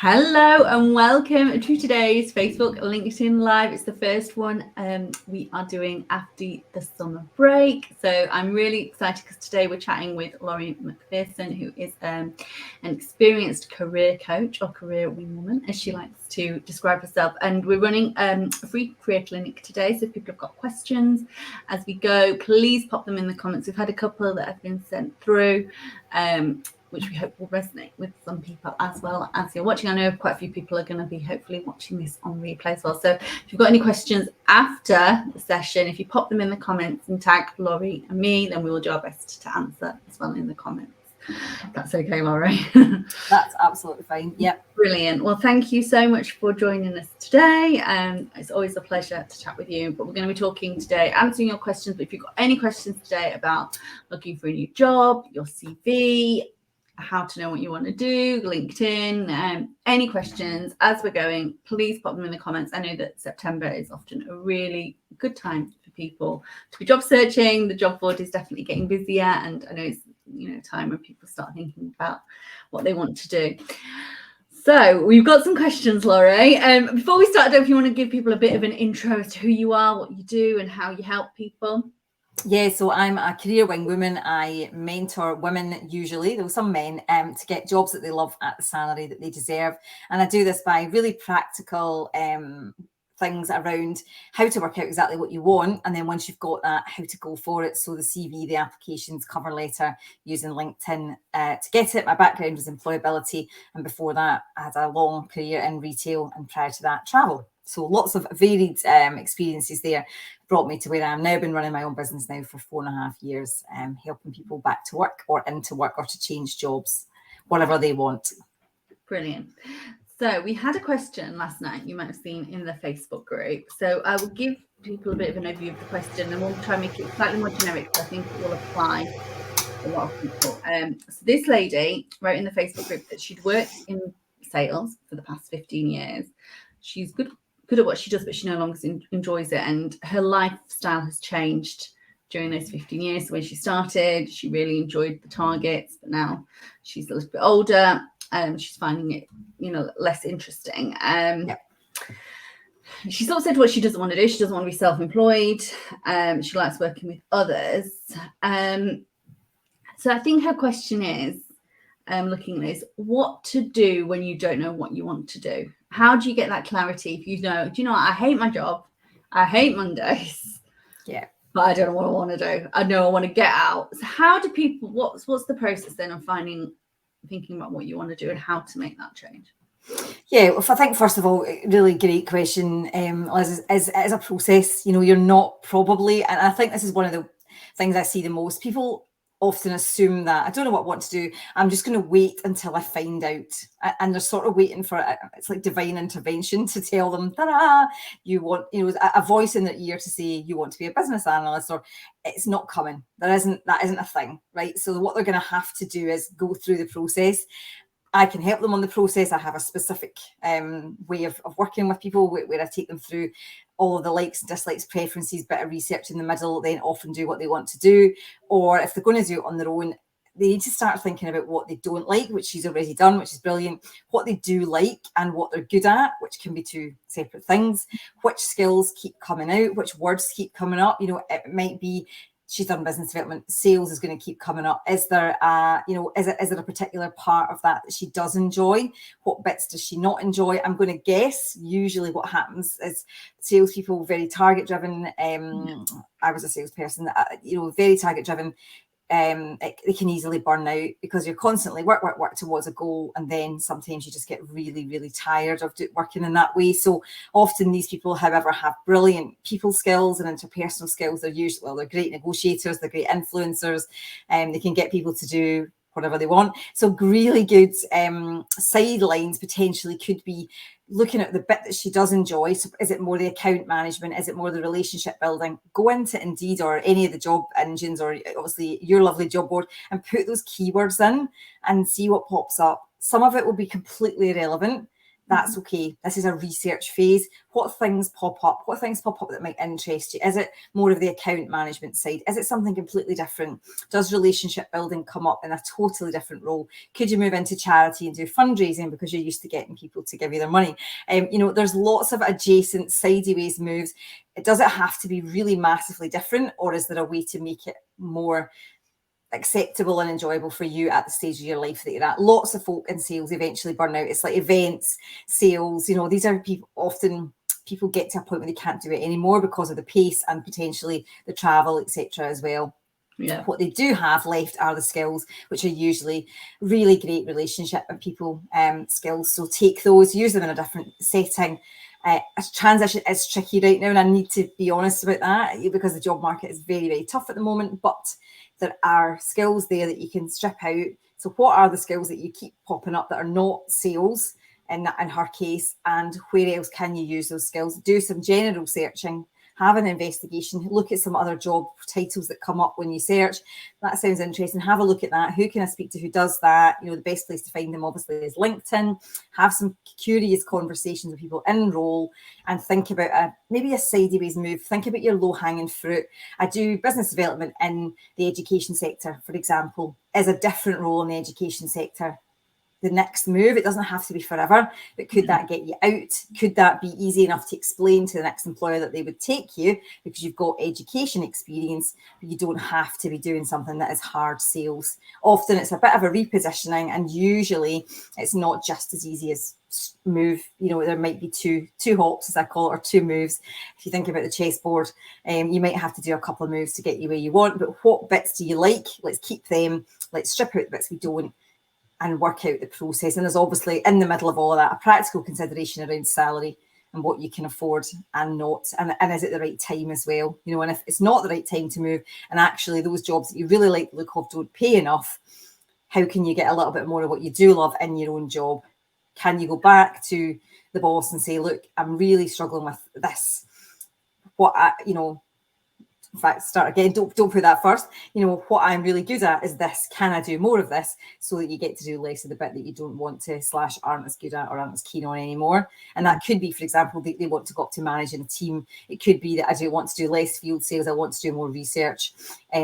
Hello and welcome to today's Facebook LinkedIn Live. It's the first one we are doing after the summer break. So I'm really excited because today we're chatting with Laurie McPherson, who is an experienced career coach or career wingwoman, as she likes to describe herself. And we're running a free career clinic today. So if people have got questions as we go, please pop them in the comments. We've had a couple that have been sent through. Which we hope will resonate with some people as well as you're watching. I know quite a few people are going to be hopefully watching this on replay as well. So if you've got any questions after the session, if you pop them in the comments and tag Laurie and me, then we will do our best to answer as well in the comments. That's okay, Laurie. That's absolutely fine. Yep. Brilliant. Well, thank you so much for joining us today. It's always a pleasure to chat with you. But we're going to be talking today, answering your questions. But if you've got any questions today about looking for a new job, your CV, how to know what you want to do, LinkedIn, any questions as we're going, please pop them in the comments. I know that September is often a really good time for people to be job searching. The job board is definitely getting busier, and I know it's time when people start thinking about what they want to do. So we've got some questions, Laurie. Before we start, if you want to give people a bit of an intro as to who you are, what you do, and how you help people. Yeah, so I'm a career wing woman. I mentor women, usually, though some men, to get jobs that they love at the salary that they deserve. And I do this by really practical things around how to work out exactly what you want. And then once you've got that, how to go for it. So the CV, the applications, cover letter, using LinkedIn to get it. My background was employability. And before that, I had a long career in retail, and prior to that, travel. So lots of varied experiences there brought me to where I am now. Been running my own business now for 4.5 years, helping people back to work or into work or to change jobs, whatever they want. Brilliant. So we had a question last night you might have seen in the Facebook group. So I will give people a bit of an overview of the question, and we'll try and make it slightly more generic, because I think it will apply to a lot of people. So this lady wrote in the Facebook group that she'd worked in sales for the past 15 years. She's good at what she does, but she no longer enjoys it, and her lifestyle has changed during those 15 years. So when she started, she really enjoyed the targets, but now she's a little bit older. She's finding it, less interesting. She sort of said what she doesn't want to do. She doesn't want to be self-employed. She likes working with others. So I think her question is, looking at this, what to do when you don't know what you want to do? How do you get that clarity if do you know what? I hate my job. I hate Mondays. Yeah. But I don't know what I want to do. I know I want to get out. So how do people, what's the process then of thinking about what you want to do and how to make that change? Yeah, well, I think first of all, really great question. Liz, is a process. You're not probably, and I think this is one of the things I see the most. People often assume that I don't know what I want to do. I'm just going to wait until I find out, and they're sort of waiting for it. It's like divine intervention to tell them, ta-da, you want, a voice in their ear to say you want to be a business analyst, or it's not coming. That isn't a thing, right? So what they're going to have to do is go through the process. I can help them on the process. I have a specific way of working with people where I take them through all of the likes and dislikes, preferences, bit of research in the middle, then often do what they want to do. Or if they're going to do it on their own, they need to start thinking about what they don't like, which she's already done, which is brilliant, what they do like and what they're good at, which can be two separate things, which skills keep coming out, which words keep coming up. It might be, she's done business development, sales is going to keep coming up. Is there is there a particular part of that she does enjoy? What bits does she not enjoy? I'm going to guess usually what happens is salespeople, very target driven. I was a salesperson, very target driven. They can easily burn out because you're constantly work towards a goal, and then sometimes you just get really, really tired of working in that way. So often these people, however, have brilliant people skills and interpersonal skills. They're great negotiators, they're great influencers, and they can get people to do whatever they want. So really good sidelines potentially could be looking at the bit that she does enjoy. So is it more the account management? Is it more the relationship building? Go into Indeed or any of the job engines, or obviously your lovely job board, and put those keywords in and see what pops up. Some of it will be completely irrelevant. That's okay. This is a research phase. What things pop up? What things pop up that might interest you? Is it more of the account management side? Is it something completely different? Does relationship building come up in a totally different role? Could you move into charity and do fundraising because you're used to getting people to give you their money? There's lots of adjacent sideways moves. Does it have to be really massively different, or is there a way to make it more acceptable and enjoyable for you at the stage of your life that you're at? Lots of folk in sales eventually burn out. It's like events, sales, these are people get to a point where they can't do it anymore because of the pace and potentially the travel, etc. as well. Yeah. What they do have left are the skills, which are usually really great relationship and people skills. So take those, use them in a different setting. A transition is tricky right now, and I need to be honest about that because the job market is very, very tough at the moment, but there are skills there that you can strip out. So what are the skills that you keep popping up that are not sales in her case, and where else can you use those skills? Do some general searching, have an investigation, look at some other job titles that come up when you search. That sounds interesting. Have a look at that. Who can I speak to who does that? The best place to find them obviously is LinkedIn. Have some curious conversations with people in role and think about maybe a sideways move. Think about your low-hanging fruit. I do business development in the education sector, for example, is a different role in the education sector. The next move, it doesn't have to be forever, but could that get you out? Could that be easy enough to explain to the next employer that they would take you because you've got education experience, but you don't have to be doing something that is hard sales? Often it's a bit of a repositioning, and usually it's not just as easy as move. There might be two hops, as I call it, or two moves. If you think about the chessboard, you might have to do a couple of moves to get you where you want, but what bits do you like? Let's keep them. Let's strip out the bits we don't and work out the process. And there's obviously, in the middle of all of that, a practical consideration around salary and what you can afford and not, and is it the right time as well? And if it's not the right time to move, and actually those jobs that you really like the look of don't pay enough, how can you get a little bit more of what you do love in your own job? Can you go back to the boss and say, look, I'm really struggling with this. In fact, start again. Don't put that first. What I'm really good at is this. Can I do more of this, so that you get to do less of the bit that you don't want to / aren't as good at or aren't as keen on anymore? And that could be, for example, they want to go up to managing a team. It could be that I do want to do less field sales. I want to do more research,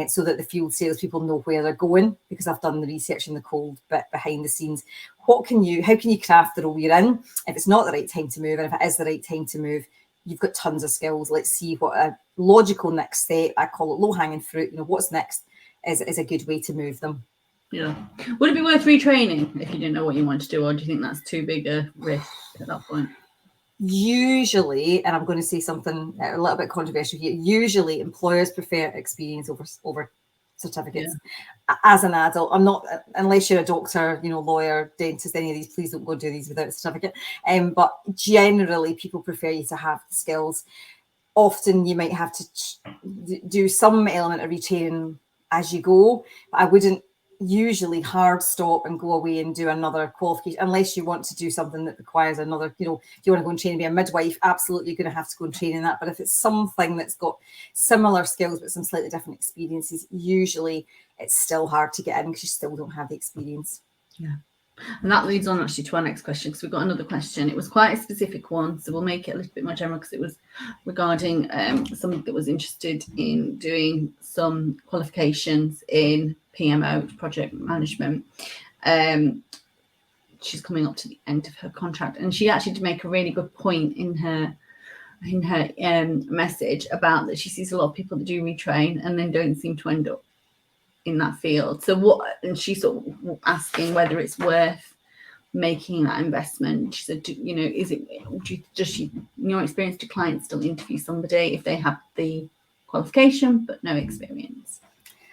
so that the field sales people know where they're going, because I've done the research in the cold bit behind the scenes. How can you craft the role you're in if it's not the right time to move, and if it is the right time to move? You've got tons of skills. Let's see what a logical next step, I call it low-hanging fruit, what's next is a good way to move them. Yeah. Would it be worth retraining if you didn't know what you want to do, or do you think that's too big a risk at that point? Usually, and I'm going to say something a little bit controversial here, usually employers prefer experience over certificates. Yeah. As an adult, I'm not, unless you're a doctor, lawyer, dentist, any of these, please don't go do these without a certificate. But generally, people prefer you to have the skills. Often you might have to do some element of retraining as you go, but I wouldn't usually hard stop and go away and do another qualification, unless you want to do something that requires another, if you want to go and train and be a midwife, absolutely you're going to have to go and train in that. But if it's something that's got similar skills but some slightly different experiences, usually it's still hard to get in because you still don't have the experience. Yeah. And that leads on actually to our next question, because we've got another question. It was quite a specific one, so we'll make it a little bit more general, because it was regarding someone that was interested in doing some qualifications in PMO, project management. She's coming up to the end of her contract, and she actually did make a really good point in her message about that she sees a lot of people that do retrain and then don't seem to end up in that field. So and she's sort of asking whether it's worth making that investment. She said, does she, in your experience, do clients still interview somebody if they have the qualification but no experience?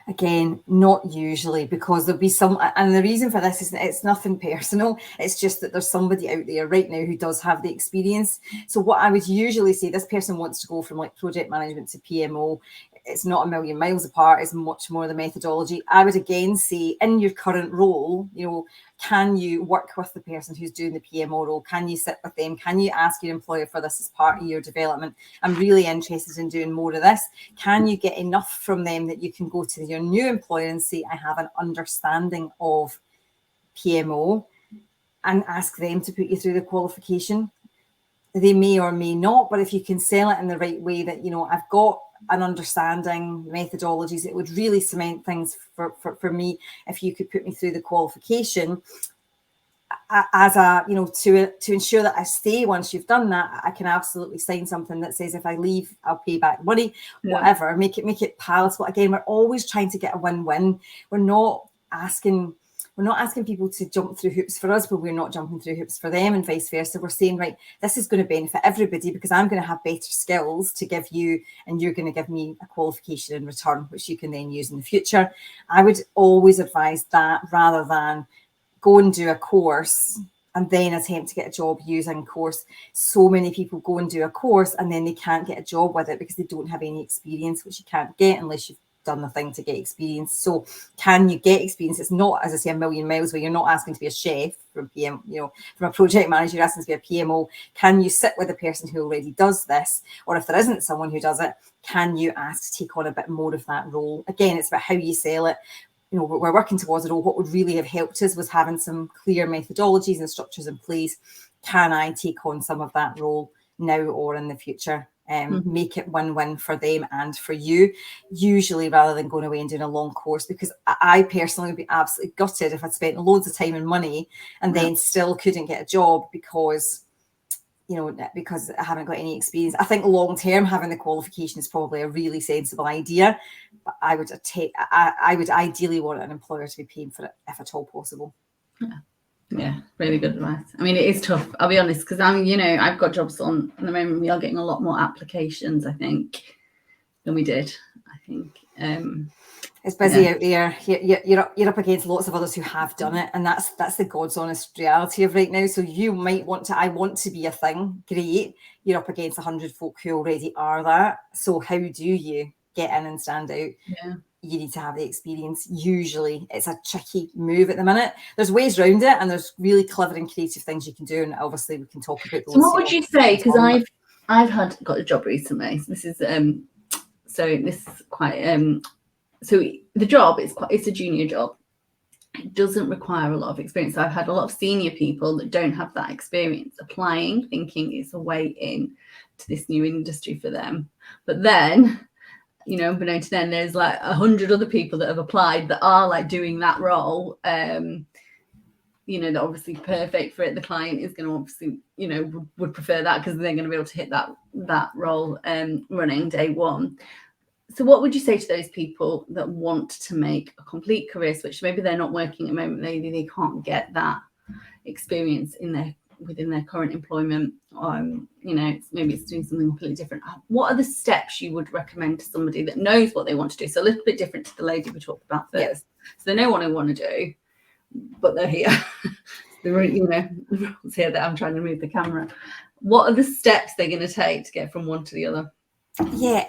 Again, not usually, because there'll be some, and the reason for this is it's nothing personal. It's just that there's somebody out there right now who does have the experience. So what I would usually say, this person wants to go from like project management to PMO. It's not a million miles apart. It's much more the methodology. I would again say, in your current role, can you work with the person who's doing the PMO role? Can you sit with them? Can you ask your employer for this as part of your development? I'm really interested in doing more of this. Can you get enough from them that you can go to your new employer and say, I have an understanding of PMO, and ask them to put you through the qualification. They may or may not, but if you can sell it in the right way that, I've got an understanding, methodologies, it would really cement things for me if you could put me through the qualification as a, to ensure that I stay. Once you've done that, I can absolutely sign something that says if I leave, I'll pay back money, whatever, make it palatable. Again, we're always trying to get a win-win. We're not asking people to jump through hoops for us, but we're not jumping through hoops for them, and vice versa. We're saying, right, this is going to benefit everybody because I'm going to have better skills to give you, and you're going to give me a qualification in return, which you can then use in the future. I would always advise that rather than go and do a course and then attempt to get a job using course. So many people go and do a course and then they can't get a job with it because they don't have any experience, which you can't get unless you've done the thing to get experience. So can you get experience? It's not, as I say, a million miles where you're not asking to be a chef from PM, from a project manager, you're asking to be a PMO. Can you sit with a person who already does this? Or if there isn't someone who does it, can you ask to take on a bit more of that role? Again, it's about how you sell it. We're working towards a role. What would really have helped us was having some clear methodologies and structures in place. Can I take on some of that role now or in the future? Make it win-win for them and for you, usually, rather than going away and doing a long course, because I personally would be absolutely gutted if I'd spent loads of time and money and then still couldn't get a job because I haven't got any experience. I think long term having the qualification is probably a really sensible idea, but I would ideally want an employer to be paying for it if at all possible. Yeah, really good advice. I mean, it is tough, I'll be honest, because I've got jobs on at the moment. We are getting a lot more applications, I think, than we did. I think it's busy out there. You're up against lots of others who have done it, and that's the God's honest reality of right now. So you might want to, I want to be a thing. Great, you're up against 100 folk who already are that. So how do you get in and stand out? Yeah. You need to have the experience. Usually it's a tricky move at the minute. There's ways around it, and there's really clever and creative things you can do, and obviously we can talk about those. So what would you say, because I've got a job recently, so this is quite so the job it's a junior job. It doesn't require a lot of experience. So I've had a lot of senior people that don't have that experience applying, thinking it's a way in to this new industry for them, but then unbeknown to them, there's like 100 other people that have applied that are like doing that role. They're obviously perfect for it. The client is going to obviously, would prefer that because they're going to be able to hit that role running day one. So what would you say to those people that want to make a complete career switch? Maybe they're not working at the moment. Maybe they can't get that experience within their current employment. Maybe it's doing something completely different. What are the steps you would recommend to somebody that knows what they want to do? So a little bit different to the lady we talked about first. Yes. So they know what they want to do, but they're here. The rules here that I'm trying to move the camera. What are the steps they're going to take to get from one to the other? Yeah.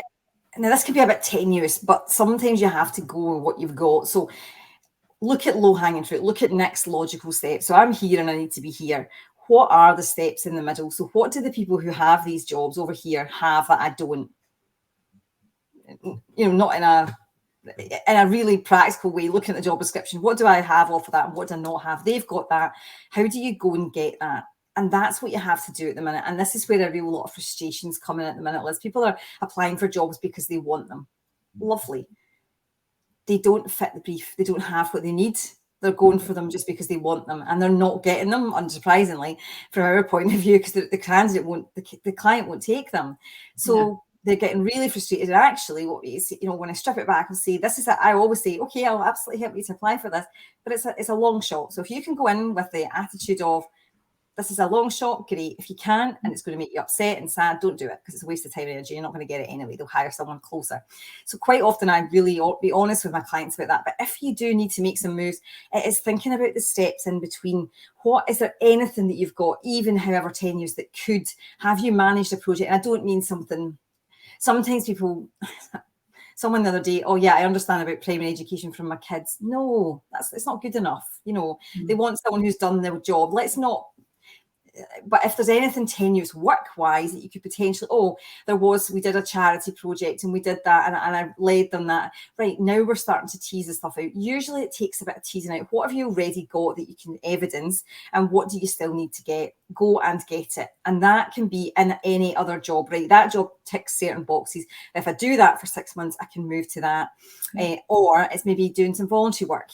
Now, this could be a bit tenuous, but sometimes you have to go with what you've got. So look at low-hanging fruit. Look at next logical steps. So I'm here and I need to be here. What are the steps in the middle? So what do the people who have these jobs over here have that I don't? Not in a really practical way, looking at the job description. What do I have off of that? And what do I not have? They've got that. How do you go and get that? And that's what you have to do at the minute. And this is where a real lot of frustration's coming at the minute, Liz. People are applying for jobs because they want them. Lovely. They don't fit the brief. They don't have what they need. They're going for them just because they want them, and they're not getting them, unsurprisingly, from our point of view, because the candidate the client won't take them. So they're getting really frustrated. And actually, when I strip it back and say, I always say, okay, I'll absolutely help you to apply for this, but it's a long shot. So if you can go in with the attitude of, this is a long shot, great. If you can, and it's going to make you upset and sad, don't do it, because it's a waste of time and energy. You're not going to get it anyway. They'll hire someone closer. So quite often I really be honest with my clients about that. But if you do need to make some moves, it is thinking about the steps in between. Is there anything that you've got, even however tenuous, that could have you managed a project? And I don't mean something, sometimes people, someone the other day, oh yeah, I understand about primary education from my kids. No, it's not good enough. They want someone who's done their job. but if there's anything tenuous work-wise that you could potentially, we did a charity project and we did that, and I led them that. Right, now we're starting to tease this stuff out. Usually it takes a bit of teasing out. What have you already got that you can evidence, and what do you still need to get? Go and get it. And that can be in any other job, right? That job ticks certain boxes. If I do that for 6 months, I can move to that. Or it's maybe doing some voluntary work.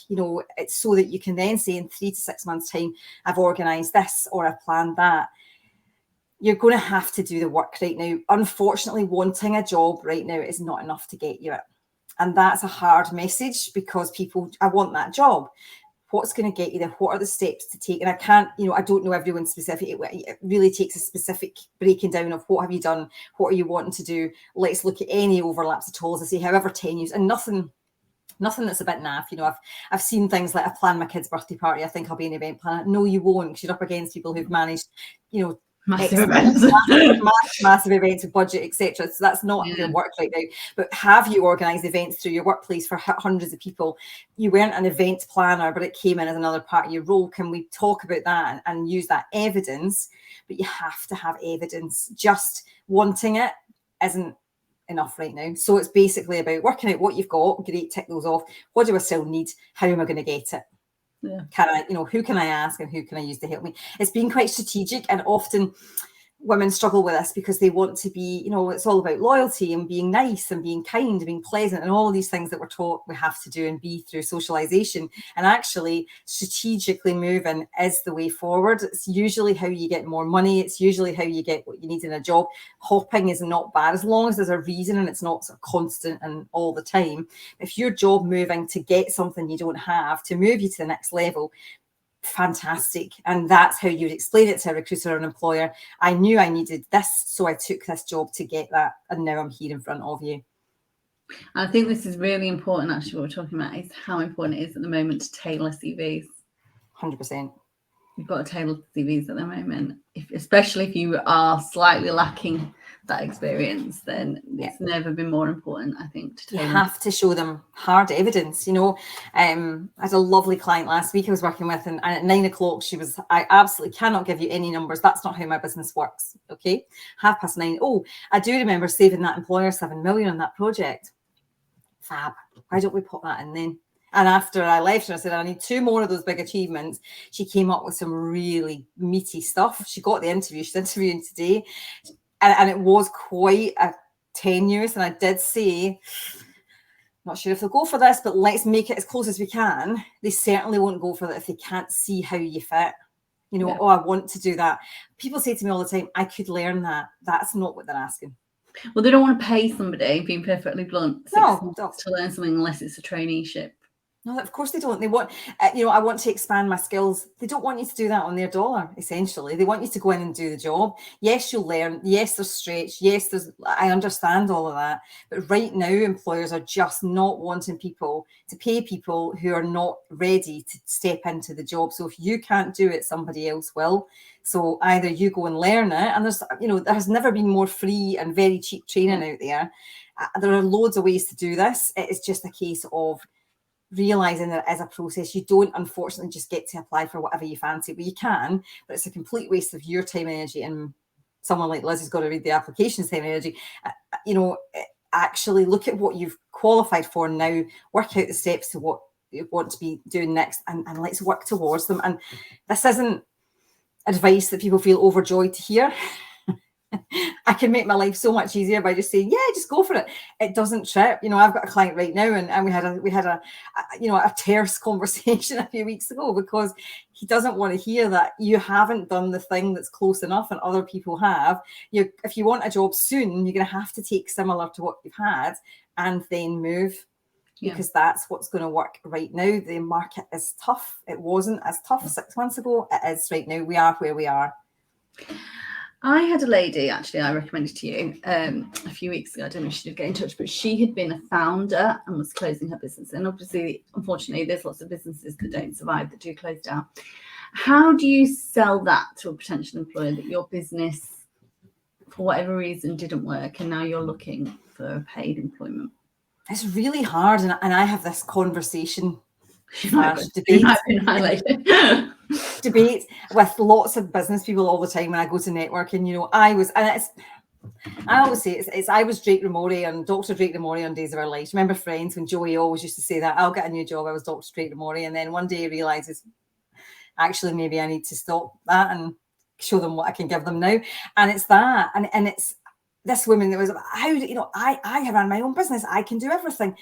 It's so that you can then say in 3 to 6 months' time, I've organised this or I've planned that. You're going to have to do the work right now. Unfortunately, wanting a job right now is not enough to get you it. And that's a hard message, because I want that job. What's going to get you there? What are the steps to take? And I don't know everyone specific. It really takes a specific breaking down of what have you done? What are you wanting to do? Let's look at any overlaps at all, as I say, however tenuous, and nothing that's a bit naff. I've seen things like, I plan my kid's birthday party, I think I'll be an event planner. No, you won't, because you're up against people who've managed, massive events, massive events with budget, etc. So that's not your work right now. But have you organised events through your workplace for hundreds of people? You weren't an event planner, but it came in as another part of your role. Can we talk about that and use that evidence? But you have to have evidence. Just wanting it isn't enough right now. So it's basically about working out what you've got. Great, tick those off. What do I still need? How am I going to get it? Can I, who can I ask and who can I use to help me? It's been quite strategic, and often women struggle with this because they want to be, it's all about loyalty and being nice and being kind and being pleasant and all of these things that we're taught we have to do and be through socialization. And actually strategically moving is the way forward. It's usually how you get more money. It's usually how you get what you need in a job. Hopping is not bad, as long as there's a reason and it's not sort of constant and all the time. If you're job moving to get something you don't have, to move you to the next level, fantastic. And that's how you would explain it to a recruiter or an employer. I knew I needed this, so I took this job to get that, and now I'm here in front of you. I think this is really important, actually. What we're talking about is how important it is at the moment to tailor CVs. 100%. You've got to tailor CVs at the moment, especially if you are slightly lacking that experience, then it's never been more important, I think, to tailor. You have to show them hard evidence. I had a lovely client last week I was working with, and at 9 o'clock she was, I absolutely cannot give you any numbers. That's not how my business works. Okay, 9:30. Oh, I do remember saving that employer 7 million on that project. Fab. Why don't we put that in then? And after I left her, I said, I need 2 more of those big achievements. She came up with some really meaty stuff. She got the interview. She's interviewing today. And it was quite tenuous. And I did say, not sure if they'll go for this, but let's make it as close as we can. They certainly won't go for that if they can't see how you fit. Oh, I want to do that. People say to me all the time, I could learn that. That's not what they're asking. Well, they don't want to pay somebody, being perfectly blunt, 6 months to learn something unless it's a traineeship. No, of course they don't. They want, I want to expand my skills. They don't want you to do that on their dollar, essentially. They want you to go in and do the job. Yes, you'll learn. Yes, there's stretch. Yes, I understand all of that. But right now, employers are just not wanting people to pay people who are not ready to step into the job. So if you can't do it, somebody else will. So either you go and learn it, and there has never been more free and very cheap training out there. There are loads of ways to do this. It is just a case of realizing that as a process, you don't unfortunately just get to apply for whatever you fancy. But you can, but it's a complete waste of your time and energy. And someone like Liz has got to read the applications time and energy. Actually look at what you've qualified for now, work out the steps to what you want to be doing next, and let's work towards them. And this isn't advice that people feel overjoyed to hear. I can make my life so much easier by just saying, just go for it. It doesn't trip. I've got a client right now, and we had a terse conversation a few weeks ago, because he doesn't want to hear that you haven't done the thing that's close enough and other people have. If you want a job soon, you're going to have to take similar to what you've had and then move. Because that's what's going to work right now. The market is tough. It wasn't as tough 6 months ago. It is right now. We are where we are. I had a lady, actually, I recommended to you a few weeks ago. I don't know if she did get in touch, but she had been a founder and was closing her business. And obviously, unfortunately, there's lots of businesses that don't survive, that do close down. How do you sell that to a potential employer, that your business, for whatever reason, didn't work and now you're looking for paid employment? It's really hard. And I have this conversation. She might have been highlighted. debate with lots of business people all the time when I go to networking. You know, I always say I was Drake Ramori and Dr. Drake Ramori on Days of Our Lives. Remember Friends when Joey always used to say that, I'll get a new job, I was Dr. Drake Ramori, and then one day he realizes actually maybe I need to stop that and show them what I can give them now. And it's that, and it's this woman that was, how do you know, I have run my own business, I can do everything.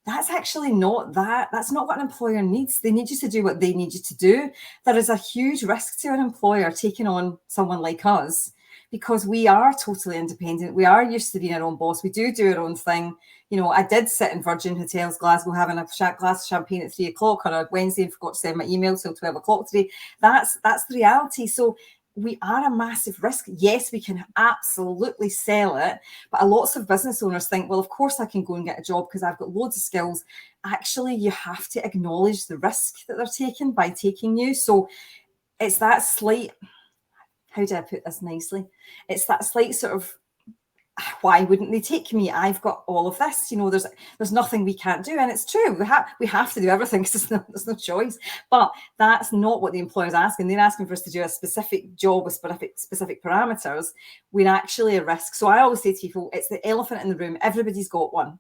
That's actually not that. That's not what an employer needs. They need you to do what they need you to do. There is a huge risk to an employer taking on someone like us because we are totally independent. We are used to being our own boss. We do our own thing. You know, I did sit in Virgin Hotels Glasgow having a glass of champagne at 3 o'clock on a Wednesday and forgot to send my email till 12 o'clock today. That's the reality. So we are a massive risk. Yes, we can absolutely sell it, but lots of business owners think, well, of course I can go and get a job because I've got loads of skills. Actually, you have to acknowledge the risk that they're taking by taking you. So it's that slight, how do I put this nicely? It's that slight sort of, why wouldn't they take me? I've got all of this, you know, there's nothing we can't do. And it's true, we have to do everything because there's no choice. But that's not what the employer's asking. They're asking for us to do a specific job with specific parameters. We're actually a risk. So I always say to people, it's the elephant in the room. Everybody's got one.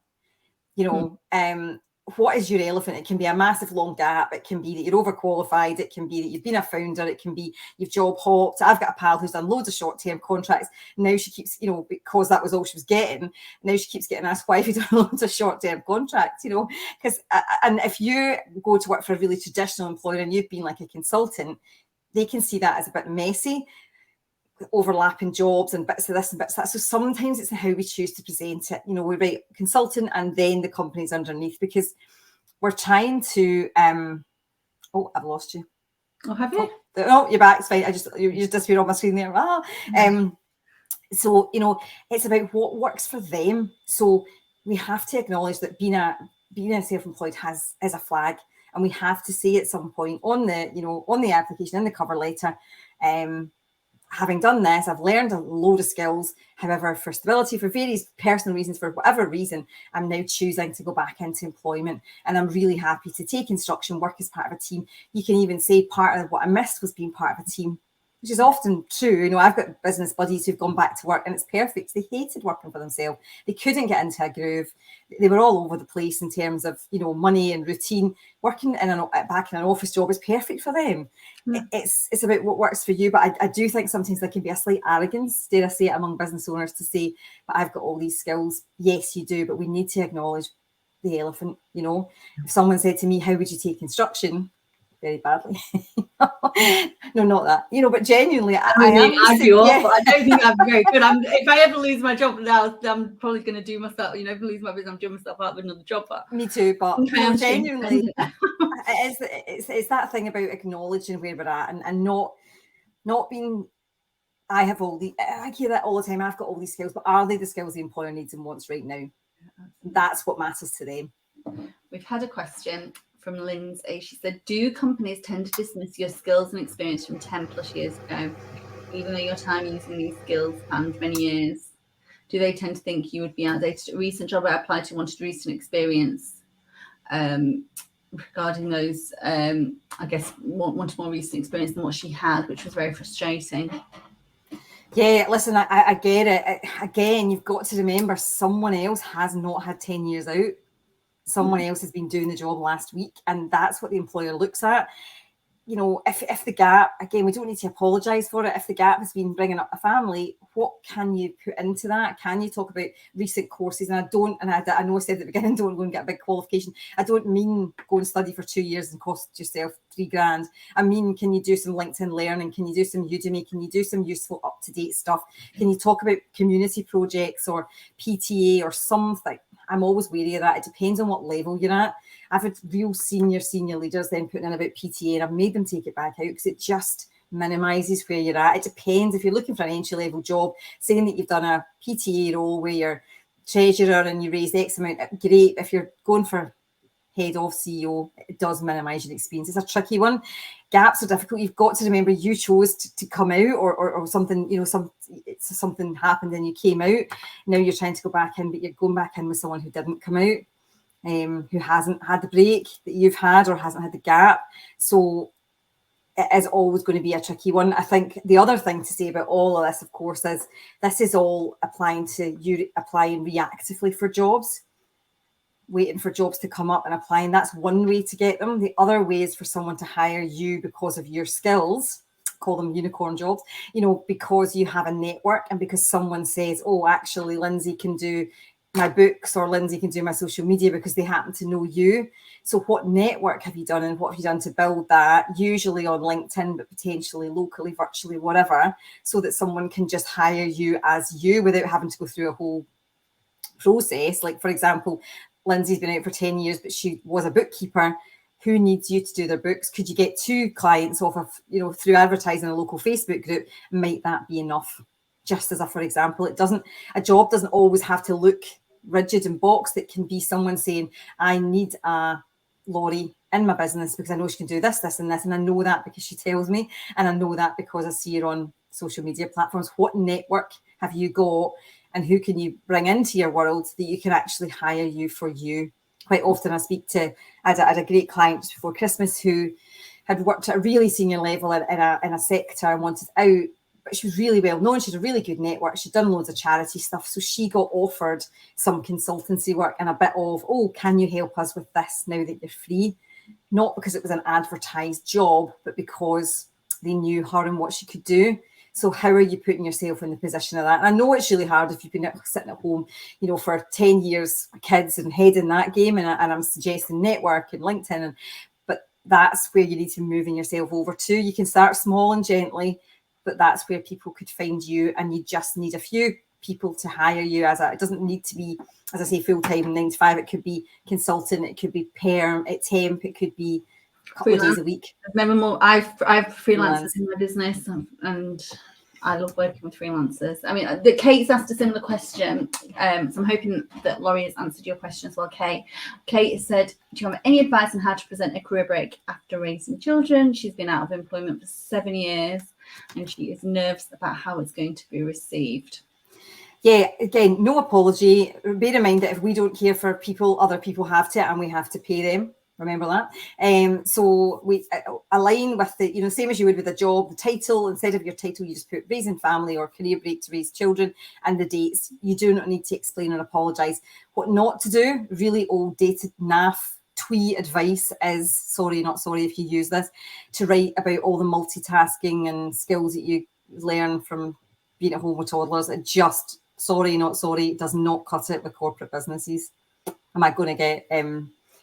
You know, what is your elephant? It can be a massive long gap. It can be that you're overqualified. It can be that you've been a founder. It can be you've job hopped. I've got a pal who's done loads of short-term contracts. Now she keeps, you know, because that was all she was getting. Now she keeps getting asked, why have you done loads of short-term contracts? You know, because, and if you go to work for a really traditional employer and you've been like a consultant, they can see that as a bit messy, overlapping jobs and bits of this and bits of that. So sometimes it's how we choose to present it. You know, we write consultant and then the company's underneath because we're trying to oh, I've lost you. Oh, have you? Oh, you're back. It's fine. You just disappeared on my screen there. So, you know, it's about what works for them. So we have to acknowledge that being a self-employed is a flag, and we have to say at some point on the application, in the cover letter, having done this, I've learned a load of skills. However, for stability, for various personal reasons, for whatever reason, I'm now choosing to go back into employment. And I'm really happy to take instruction, work as part of a team. You can even say part of what I missed was being part of a team, which is often true. You know, I've got business buddies who've gone back to work and it's perfect. They hated working for themselves. They couldn't get into a groove. They were all over the place in terms of, you know, money and routine. Working back in an office job is perfect for them. Yeah. It's about what works for you. But I do think sometimes there can be a slight arrogance, dare I say it, among business owners to say, but I've got all these skills. Yes, you do. But we need to acknowledge the elephant, you know. If someone said to me, how would you take instruction? Very badly. No, not that. You know, but genuinely, I don't think I'm very good. If I ever lose my job now, I'm probably going to do myself. You know, if I lose my business, I'm doing myself out with another job. But me too. But genuinely, it's that thing about acknowledging where we're at and not being. I hear that all the time. I've got all these skills, but are they the skills the employer needs and wants right now? That's what matters to them. We've had a question from Lindsay. She said, do companies tend to dismiss your skills and experience from 10 plus years ago, even though your time using these skills spanned many years? Do they tend to think you would be outdated? A recent job I applied to wanted recent experience regarding those, I guess, wanted more recent experience than what she had, which was very frustrating. Yeah, listen, I get it. Again, you've got to remember someone else has not had 10 years out. Someone else has been doing the job last week, and that's what the employer looks at. You know, if the gap, again, we don't need to apologise for it. If the gap has been bringing up a family, what can you put into that? Can you talk about recent courses? And I know I said at the beginning, don't go and get a big qualification. I don't mean go and study for 2 years and cost yourself $3,000. I mean, can you do some LinkedIn learning? Can you do some Udemy? Can you do some useful up-to-date stuff? Can you talk about community projects or PTA or something? I'm always wary of that. It depends on what level you're at. I've had real senior leaders then putting in about PTA, and I've made them take it back out because it just minimises where you're at. It depends. If you're looking for an entry-level job, saying that you've done a PTA role where you're treasurer and you raised X amount, great. If you're going for head of CEO, it does minimise your experience. It's a tricky one. Gaps are difficult. You've got to remember you chose to come out or something, you know, something happened and you came out. Now you're trying to go back in, but you're going back in with someone who didn't come out, who hasn't had the break that you've had or hasn't had the gap. So it is always going to be a tricky one. I think the other thing to say about all of this, of course, is this is all applying to you applying reactively for jobs, waiting for jobs to come up and applying. That's one way to get them. The other way is for someone to hire you because of your skills, call them unicorn jobs, because you have a network and because someone says, oh, actually, Lindsay can do my books or Lindsay can do my social media because they happen to know you. So what network have you done and what have you done to build that, usually on LinkedIn, but potentially locally, virtually, whatever, so that someone can just hire you as you without having to go through a whole process. Like, for example, Lindsay's been out for 10 years, but she was a bookkeeper. Who needs you to do their books? Could you get 2 clients off of, through advertising a local Facebook group? Might that be enough? Just as for example, a job doesn't always have to look rigid and boxed. It can be someone saying, I need a Laurie in my business because I know she can do this, this, and this. And I know that because she tells me, and I know that because I see her on social media platforms. What network have you got? And who can you bring into your world that you can actually hire you for you? Quite often I had a great client just before Christmas who had worked at a really senior level in a sector and wanted out, but she was really well known. She had a really good network. She'd done loads of charity stuff. So she got offered some consultancy work and a bit of, oh, can you help us with this now that you're free? Not because it was an advertised job, but because they knew her and what she could do. So how are you putting yourself in the position of that? And I know it's really hard if you've been sitting at home, for 10 years, kids and head in that game. And I'm suggesting network and LinkedIn. But that's where you need to move yourself over to. You can start small and gently, but that's where people could find you. And you just need a few people to hire you it doesn't need to be, as I say, full-time 9 to 5. It could be consultant, it could be perm, temp, it could be a couple of days a week. Never more. I've freelancers in my business, and I love working with freelancers. I mean, Kate's asked a similar question, so I'm hoping that Laurie has answered your question as well. Kate said, do you have any advice on how to present a career break after raising children? She's been out of employment for 7 years and she is nervous about how it's going to be received. Yeah, again, no apology. Bear in mind that if we don't care for people, other people have to, and we have to pay them. Remember that. So we align with the, same as you would with a job, the title. Instead of your title, you just put raising family or career break to raise children and the dates. You do not need to explain or apologise. What not to do, really old dated naff twee advice is, sorry, not sorry if you use this, to write about all the multitasking and skills that you learn from being at home with toddlers. It just, sorry, not sorry, it does not cut it with corporate businesses. Am I going to get...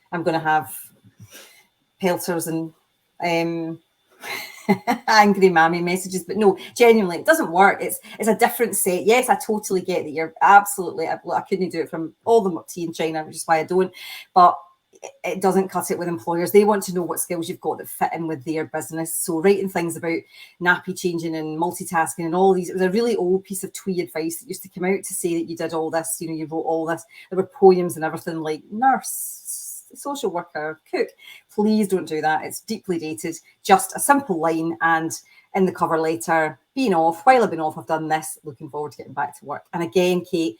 I'm going to have pelters and angry mammy messages, but no, genuinely, it doesn't work. It's a different set. Yes, I totally get that you're absolutely, I couldn't do it from all the tea in China, which is why I don't, but it doesn't cut it with employers. They want to know what skills you've got that fit in with their business. So writing things about nappy changing and multitasking and all these, it was a really old piece of twee advice that used to come out to say that you did all this, you wrote all this. There were poems and everything like nurse, social worker, cook. Please don't do that. It's deeply dated. Just a simple line and in the cover letter, being off, while I've been off, I've done this, looking forward to getting back to work. And again, Kate,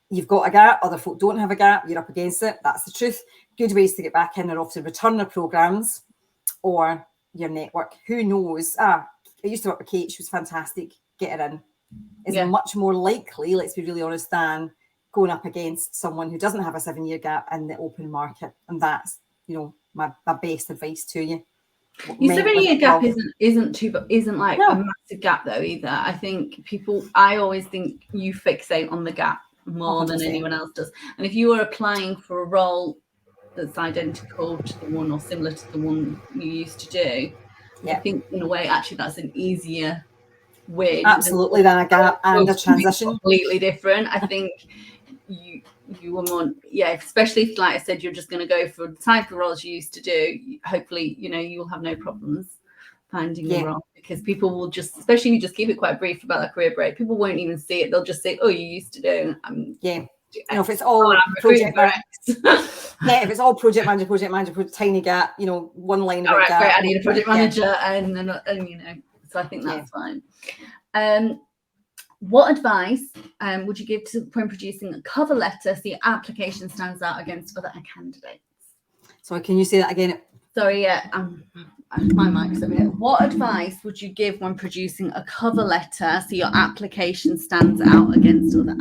you've got a gap, other folk don't have a gap, you're up against it, that's the truth. Good ways to get back in are often returner programs or your network. Who knows? I used to work with Kate, she was fantastic, get her in. It's much more likely, let's be really honest, than going up against someone who doesn't have a 7-year gap in the open market. And that's, my best advice to you. Your 7-year gap isn't like a massive gap though either. I think I always think you fixate on the gap more 100%. Than anyone else does. And if you are applying for a role that's identical to the one or similar to the one you used to do, I think in a way actually that's an easier win. Absolutely, than a gap and a transition. Completely different. I think you were more, especially if, like I said, you're just going to go for the type of roles you used to do. Hopefully, you will have no problems finding a role, because people will just, especially if you just keep it quite brief about that career break, people won't even see it. They'll just say, oh, you used to do. If it's all project if it's all project manager, tiny gap, one line about gap. Great, I need a project manager, and so I think that's fine. What advice would you give when producing a cover letter so your application stands out against other candidates? Sorry, can you say that again? Sorry, my mic's over here. What advice would you give when producing a cover letter so your application stands out against other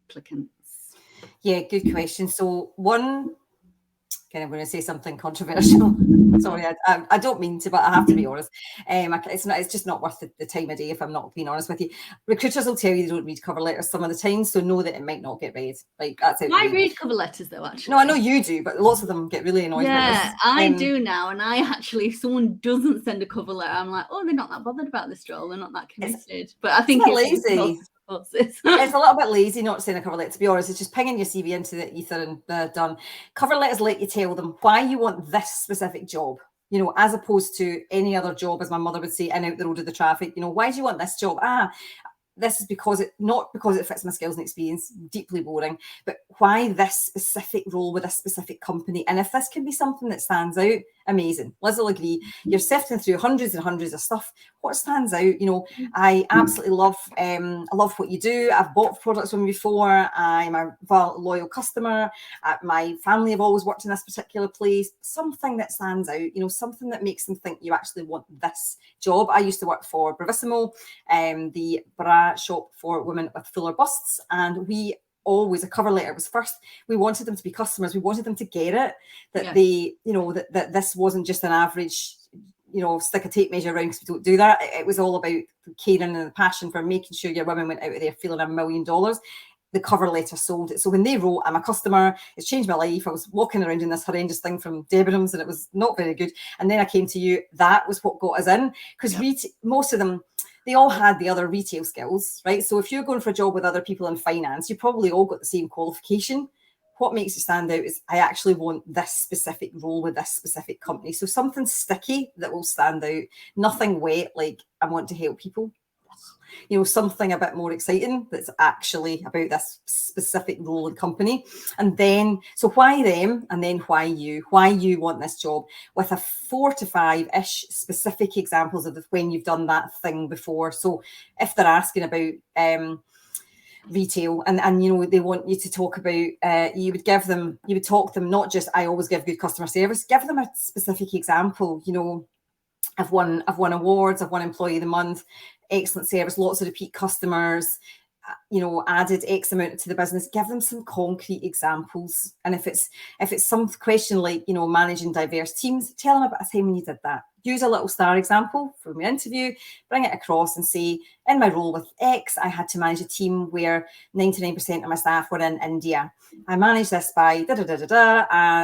applicants? Yeah, good question. So one, I'm going to say something controversial. Sorry, I don't mean to, but I have to be honest. It's just not worth the time of day if I'm not being honest with you. Recruiters will tell you they don't read cover letters some of the time, so know that it might not get read. Like that's it. I read cover letters though, actually. No, I know you do, but lots of them get really annoyed. Yeah, I do now, and I actually, if someone doesn't send a cover letter, I'm like, oh, they're not that bothered about this role, they're not that committed. But I think it's lazy. It's a little bit lazy not to send a cover letter, to be honest. It's just pinging your CV into the ether and done. Cover letters let you tell them why you want this specific job, you know, as opposed to any other job, as my mother would say, in out the road of the traffic. You know, why do you want this job? This is not because it fits my skills and experience, deeply boring, but why this specific role with a specific company? And if this can be something that stands out, amazing. Liz will agree. You're sifting through hundreds and hundreds of stuff. What stands out? You know, I absolutely love, I love what you do. I've bought products from you before. I'm a loyal customer. My family have always worked in this particular place. Something that stands out, you know, something that makes them think you actually want this job. I used to work for Bravissimo, the bra shop for women with fuller busts, and we always, a cover letter was first. We wanted them to be customers. We wanted them to get it, that they, you know, that this wasn't just an average, you know, stick a tape measure around, because we don't do that. It was all about caring and the passion for making sure your women went out of there feeling $1 million. The cover letter sold it. So when they wrote, I'm a customer, it's changed my life. I was walking around in this horrendous thing from Debenhams and it was not very good. And then I came to you. That was what got us in, because most of them, they all had the other retail skills, right? So if you're going for a job with other people in finance, you probably all got the same qualification. What makes it stand out is I actually want this specific role with this specific company. So something sticky that will stand out, nothing wet, like I want to help people. You know, something a bit more exciting that's actually about this specific role and company. And then, so why them? And then why you want this job, with a 4 to 5-ish specific examples of when you've done that thing before. So if they're asking about retail and you know, they want you to talk about, you would talk them, not just, I always give good customer service, give them a specific example. You know, I've won awards, I've won Employee of the Month, excellent service, lots of repeat customers, you know, added X amount to the business. Give them some concrete examples. And if it's some question like, you know, managing diverse teams, tell them about a time when you did that. Use a little star example from your interview, bring it across and say, in my role with X, I had to manage a team where 99% of my staff were in India. I managed this by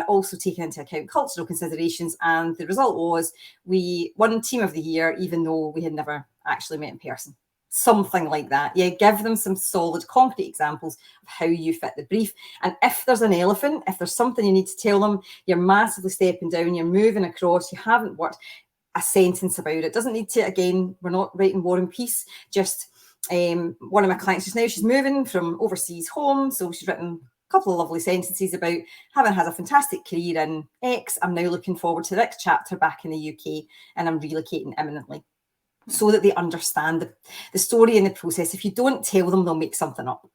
also taking into account cultural considerations. And the result was we won Team of the Year, even though we had never actually met in person. Something like that. Yeah, give them some solid, concrete examples of how you fit the brief. And if there's an elephant, if there's something you need to tell them, you're massively stepping down, you're moving across, you haven't worked, a sentence about it. Doesn't need to, again, we're not writing War and Peace, just one of my clients just now, she's moving from overseas home, so she's written a couple of lovely sentences about having had a fantastic career in X. I'm now looking forward to the next chapter back in the UK, and I'm relocating imminently. So that they understand the story and the process. If you don't tell them, they'll make something up,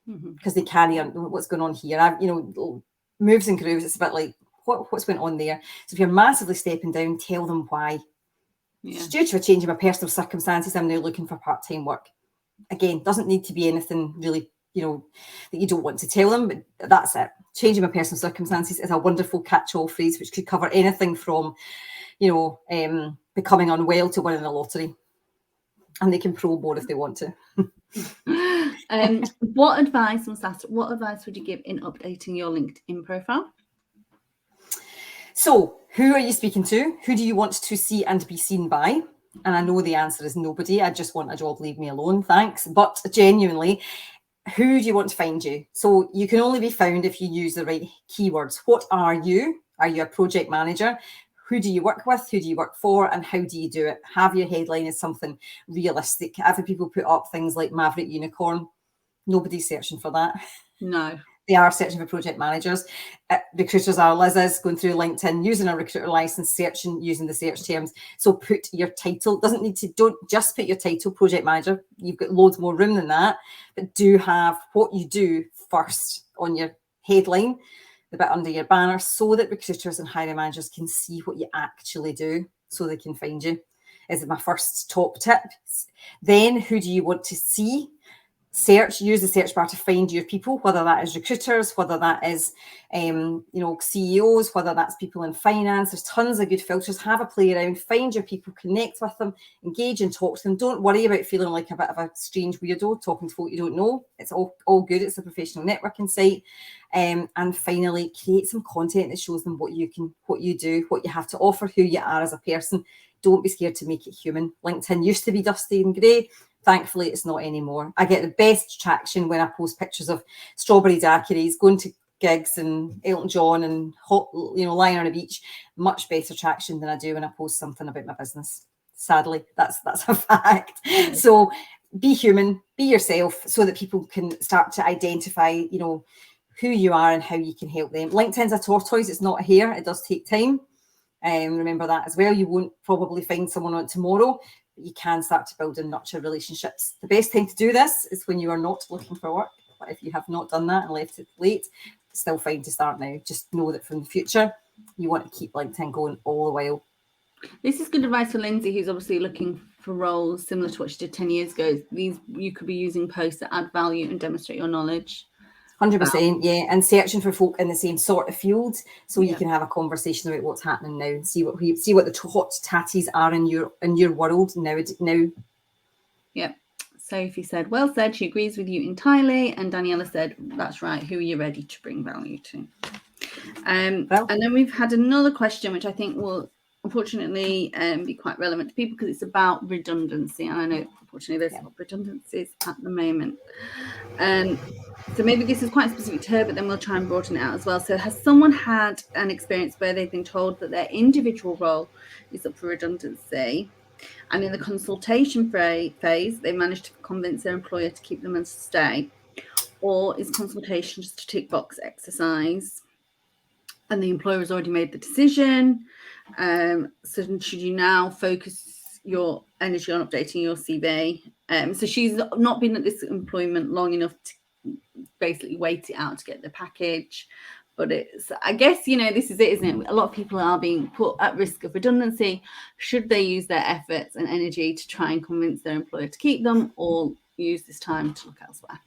because they can't what's going on here. You know, moves and grooves, it's a bit like, what's went on there? So if you're massively stepping down, tell them why. Yeah. Due to a change in my personal circumstances, I'm now looking for part-time work. Again, doesn't need to be anything really, you know, that you don't want to tell them, but that's it. Changing my personal circumstances is a wonderful catch-all phrase, which could cover anything from, you know, becoming unwell to winning a lottery. And they can probe more if they want to. What advice would you give in updating your LinkedIn profile? So, who are you speaking to? Who do you want to see and be seen by? And I know the answer is nobody. I just want a job, leave me alone, thanks. But genuinely, who do you want to find you? So you can only be found if you use the right keywords. What are you? Are you a project manager? Who do you work with? Who do you work for? And how do you do it? Have your headline as something realistic. I've had people put up things like Maverick Unicorn. Nobody's searching for that. No. They are searching for project managers. Recruiters are. Liz is going through LinkedIn, using a recruiter license, searching, using the search terms. So put your title. Don't just put your title, project manager. You've got loads more room than that. But do have what you do first on your headline, the bit under your banner, so that recruiters and hiring managers can see what you actually do. so they can find you, is my first top tip. Then who do you want to see? Use the search bar to find your people, whether that is recruiters, whether that is CEOs, whether that's people in finance. There's tons of good filters. Have a play around, find your people, connect with them, engage and talk to them. Don't worry about feeling like a bit of a strange weirdo talking to folk you don't know. It's all good. It's a professional networking site. And finally, create some content that shows them what you do, what you have to offer, who you are as a person. Don't be scared to make it human. LinkedIn used to be dusty and grey. Thankfully, it's not anymore. I get the best traction when I post pictures of strawberry daiquiris, going to gigs and Elton John and lying on a beach. Much better traction than I do when I post something about my business. Sadly, that's a fact. So be human, be yourself, so that people can start to identify, who you are and how you can help them. LinkedIn's a tortoise. It's not a hare. It does take time. Remember that as well. You won't probably find someone on tomorrow. You can start to build and nurture relationships. The best time to do this is when you are not looking for work. But if you have not done that and left it late, it's still fine to start now. Just know that from the future, you want to keep LinkedIn going all the while. This is good advice for Lindsay, who's obviously looking for roles similar to what she did 10 years ago. You could be using posts that add value and demonstrate your knowledge. 100%, yeah, and searching for folk in the same sort of field, so you can have a conversation about what's happening now. See what the hot tatties are in your world now. Yeah. Sophie said, "Well said. She agrees with you entirely." And Daniela said, "That's right. Who are you ready to bring value to?" And then we've had another question, which I think will unfortunately be quite relevant to people because it's about redundancy, and I know unfortunately there's redundancies at the moment. So maybe this is quite specific to her, but then we'll try and broaden it out as well. So has someone had an experience where they've been told that their individual role is up for redundancy, and in the consultation phase, they managed to convince their employer to keep them and stay? Or is consultation just a tick box exercise and the employer has already made the decision? So should you now focus your energy on updating your CV? So she's not been at this employment long enough to basically wait it out to get the package. But I guess, this is it, isn't it? A lot of people are being put at risk of redundancy. Should they use their efforts and energy to try and convince their employer to keep them, or use this time to look elsewhere?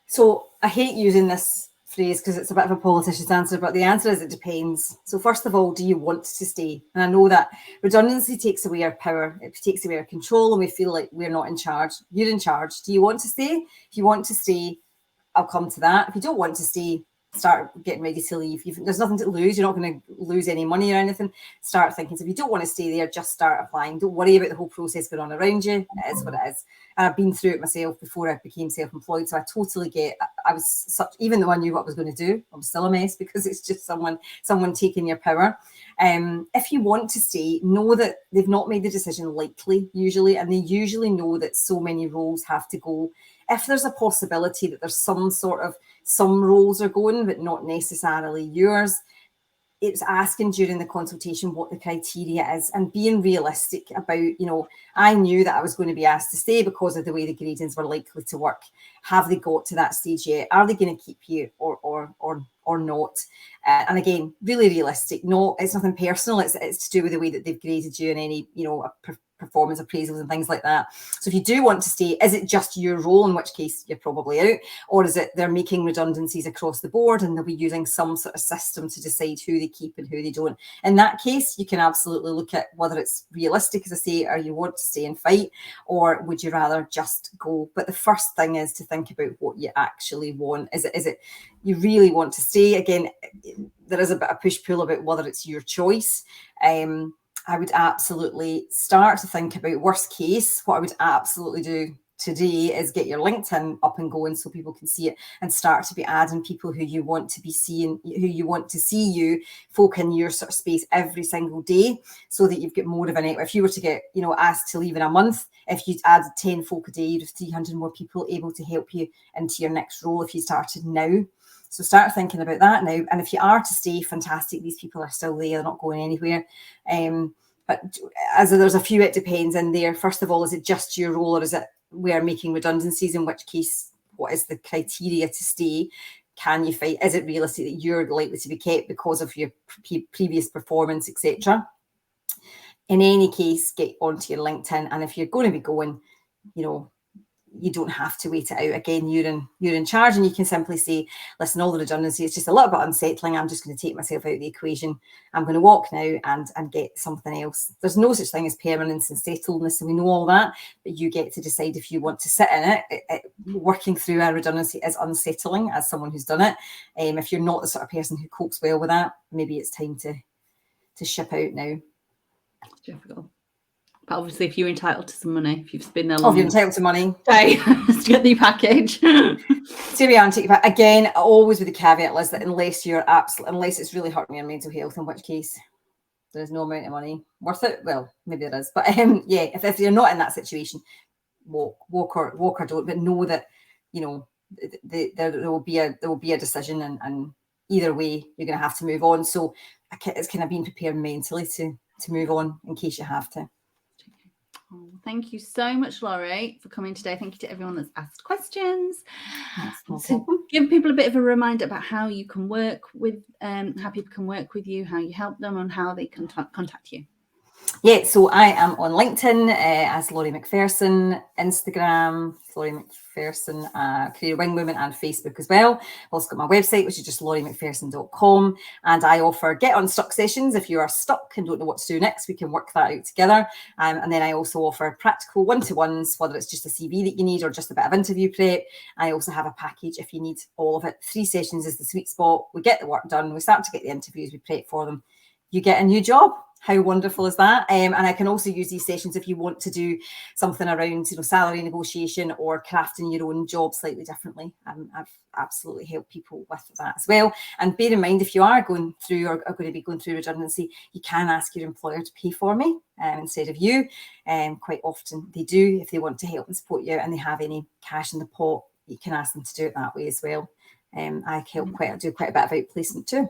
So I hate using this phrase because it's a bit of a politician's answer, but the answer is it depends. So first of all, do you want to stay? And I know that redundancy takes away our power. It takes away our control and we feel like we're not in charge. You're in charge. Do you want to stay? If you want to stay, I'll come to that. If you don't want to stay, start getting ready to leave. There's nothing to lose. You're not going to lose any money or anything. Start thinking. So if you don't want to stay there, just start applying. Don't worry about the whole process going on around you. It is what it is. And I've been through it myself before I became self-employed. So I totally get, even though I knew what I was going to do, I was still a mess because it's just someone taking your power. If you want to stay, know that they've not made the decision lightly, usually, and they usually know that so many roles have to go. If there's a possibility that there's some roles are going, but not necessarily yours, it's asking during the consultation what the criteria is and being realistic about, I knew that I was going to be asked to stay because of the way the gradings were likely to work. Have they got to that stage yet? Are they going to keep you or not? And again, really realistic. No, it's nothing personal. It's to do with the way that they've graded you in any, performance appraisals and things like that. So if you do want to stay, is it just your role, in which case you're probably out, or is it they're making redundancies across the board and they'll be using some sort of system to decide who they keep and who they don't? In that case, you can absolutely look at whether it's realistic, as I say, or you want to stay and fight, or would you rather just go? But the first thing is to think about what you actually want. Is it you really want to stay? Again, there is a bit of push-pull about whether it's your choice. I would absolutely start to think about worst case. What I would absolutely do today is get your LinkedIn up and going so people can see it and start to be adding people who you want to be seeing, who you want to see you, folk in your sort of space every single day, so that you've got more of an, if you were to get, asked to leave in a month, if you'd add 10 folk a day, you'd have 300 more people able to help you into your next role if you started now. So start thinking about that now. And if you are to stay, fantastic. These people are still there. They're not going anywhere. But as there's a few it depends in there. First of all, is it just your role, or is it we're making redundancies? In which case, what is the criteria to stay? Can you fight? Is it realistic that you're likely to be kept because of your previous performance, etc.? In any case, get onto your LinkedIn, and if you're going to be going, you know, you don't have to wait it out. Again, you're in charge, and you can simply say, listen, all the redundancy, it's just a little bit unsettling. I'm just going to take myself out of the equation. I'm going to walk now and get something else. There's no such thing as permanence and settledness, and we know all that, but you get to decide if you want to sit in it. Working through a redundancy is unsettling as someone who's done it. If you're not the sort of person who copes well with that, maybe it's time to ship out now. It's difficult. But obviously, if you're entitled to some money, if you've been there long, if you're entitled to money, okay, let's get the package. So we are and take back again, always with the caveat, Liz, that unless it's really hurting your mental health, in which case there's no amount of money worth it. Well, maybe there is, but yeah, if you're not in that situation, walk or don't. But know that, you know, there will be a decision, and either way you're going to have to move on. So it's kind of being prepared mentally to move on in case you have to. Oh, thank you so much, Laurie, for coming today. Thank you to everyone that's asked questions. So give people a bit of a reminder about how you can work with, how people can work with you, how you help them, and how they can contact you. Yeah, so I am on LinkedIn as Laurie McPherson, Instagram, Laurie McPherson, Career Wing Woman, and Facebook as well. I've also got my website, which is just lauriemcpherson.com, and I offer Get Unstuck sessions. If you are stuck and don't know what to do next, we can work that out together. And then I also offer practical one-to-ones, whether it's just a CV that you need or just a bit of interview prep. I also have a package if you need all of it. 3 sessions is the sweet spot. We get the work done, we start to get the interviews, we prep for them. You get a new job. How wonderful is that? And I can also use these sessions if you want to do something around, you know, salary negotiation or crafting your own job slightly differently. I've absolutely helped people with that as well. And bear in mind, if you are going through or are going to be going through redundancy, you can ask your employer to pay for me instead of you. Quite often they do if they want to help and support you, and they have any cash in the pot. You can ask them to do it that way as well. I do quite a bit of outplacement too.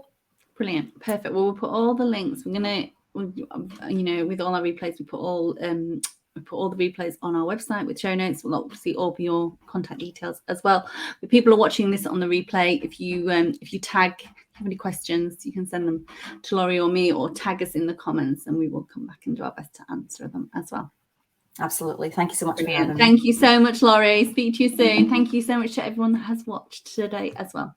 Brilliant, perfect. Well, we'll put all the links. We're gonna, you know, with all our replays, we put all the replays on our website with show notes. We'll obviously all be your contact details as well. If people are watching this on the replay, if you tag, if you have any questions, you can send them to Laurie or me, or tag us in the comments, and we will come back and do our best to answer them as well. Absolutely. Thank you so much. Brilliant. For having me. Thank you so much, Laurie. Speak to you soon. Thank you so much to everyone that has watched today as well.